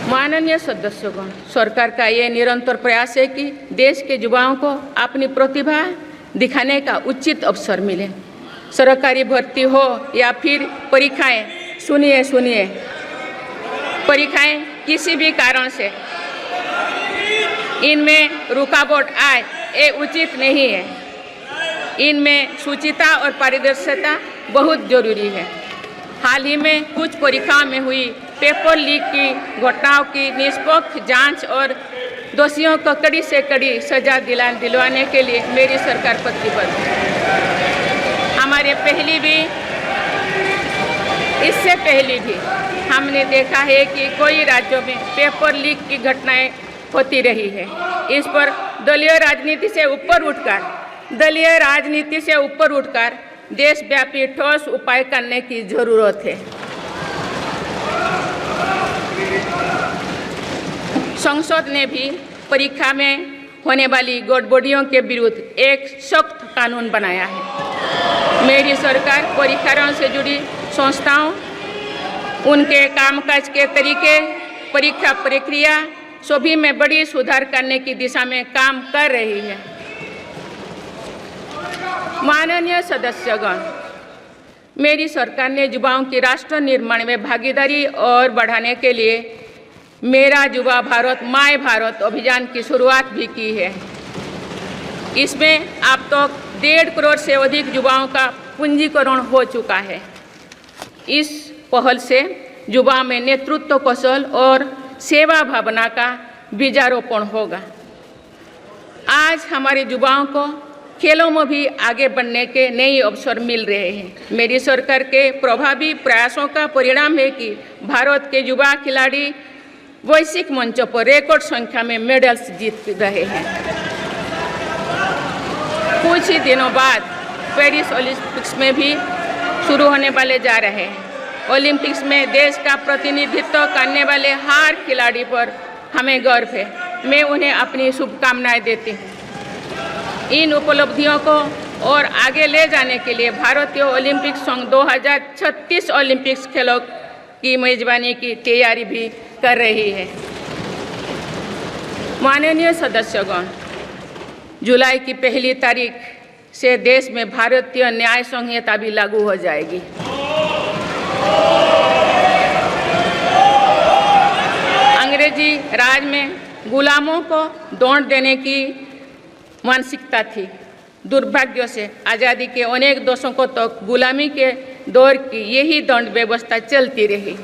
माननीय सदस्यगण, सरकार का ये निरंतर प्रयास है कि देश के युवाओं को अपनी प्रतिभा दिखाने का उचित अवसर मिले। सरकारी भर्ती हो या फिर परीक्षाएं, सुनिए, परीक्षाएं किसी भी कारण से इनमें रुकावट आए, ये उचित नहीं है। इनमें शुचिता और पारदर्शिता बहुत जरूरी है। हाल ही में कुछ परीक्षाओं में हुई पेपर लीक की घटनाओं की निष्पक्ष जांच और दोषियों को कड़ी से कड़ी सजा दिलवाने के लिए मेरी सरकार प्रतिबद्ध है। इससे पहले भी हमने देखा है कि कई राज्यों में पेपर लीक की घटनाएं होती रही है। इस पर दलीय राजनीति से ऊपर उठकर देशव्यापी ठोस उपाय करने की जरूरत है। संसद ने भी परीक्षा में होने वाली गड़बड़ियों के विरुद्ध एक सख्त कानून बनाया है। मेरी सरकार परीक्षाओं से जुड़ी संस्थाओं, उनके कामकाज के तरीके, परीक्षा प्रक्रिया सभी में बड़ी सुधार करने की दिशा में काम कर रही है। माननीय सदस्यगण, मेरी सरकार ने युवाओं की राष्ट्र निर्माण में भागीदारी और बढ़ाने के लिए मेरा युवा भारत माय भारत अभियान की शुरुआत भी की है। इसमें अब तक 1.5 करोड़ से अधिक युवाओं का पंजीकरण हो चुका है। इस पहल से युवाओं में नेतृत्व कौशल और सेवा भावना का बीजारोपण होगा। आज हमारे युवाओं को खेलों में भी आगे बढ़ने के नए अवसर मिल रहे हैं। मेरी सरकार के प्रभावी प्रयासों का परिणाम है कि भारत के युवा खिलाड़ी वैश्विक मंचों पर रिकॉर्ड संख्या में मेडल्स जीत रहे हैं। कुछ ही दिनों बाद पेरिस ओलंपिक्स में भी शुरू होने वाले जा रहे हैं। ओलंपिक्स में देश का प्रतिनिधित्व करने वाले हर खिलाड़ी पर हमें गर्व है। मैं उन्हें अपनी शुभकामनाएं देती हूँ। इन उपलब्धियों को और आगे ले जाने के लिए भारतीय ओलंपिक संघ 2036 ओलंपिक्स खेलों की मेजबानी की तैयारी भी कर रही है। माननीय सदस्यगण, जुलाई की 1 तारीख से देश में भारतीय न्याय संहिता भी लागू हो जाएगी। अंग्रेजी राज में गुलामों को दौड़ देने की मानसिकता थी। दुर्भाग्य से आज़ादी के अनेक दशकों तक गुलामी के दौर की यही दंड व्यवस्था चलती रही।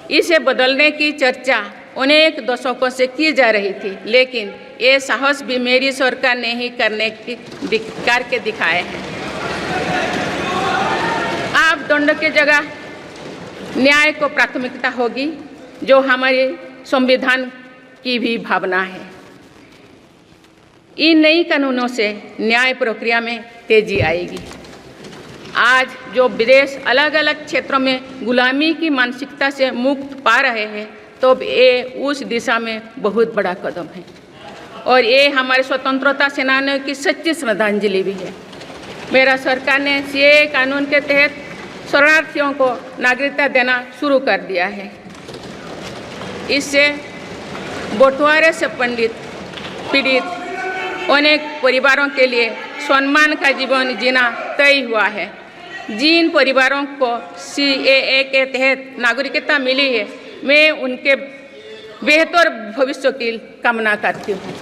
इसे बदलने की चर्चा अनेक दशकों से की जा रही थी, लेकिन ये साहस भी मेरी सरकार ने ही करके दिखाए हैं। अब दंड के जगह न्याय को प्राथमिकता होगी, जो हमारे संविधान की भी भावना है। इन नई कानूनों से न्याय प्रक्रिया में तेजी आएगी। आज जो विदेश अलग अलग क्षेत्रों में गुलामी की मानसिकता से मुक्त पा रहे हैं, तो ये उस दिशा में बहुत बड़ा कदम है और ये हमारे स्वतंत्रता सेनानियों की सच्ची श्रद्धांजलि भी है। मेरा सरकार ने सीएए कानून के तहत शरणार्थियों को नागरिकता देना शुरू कर दिया है। इससे बंटवारे से पीड़ित अनेक परिवारों के लिए सम्मान का जीवन जीना तय हुआ है। जिन परिवारों को सीएए के तहत नागरिकता मिली है, मैं उनके बेहतर भविष्य की कामना करती हूँ।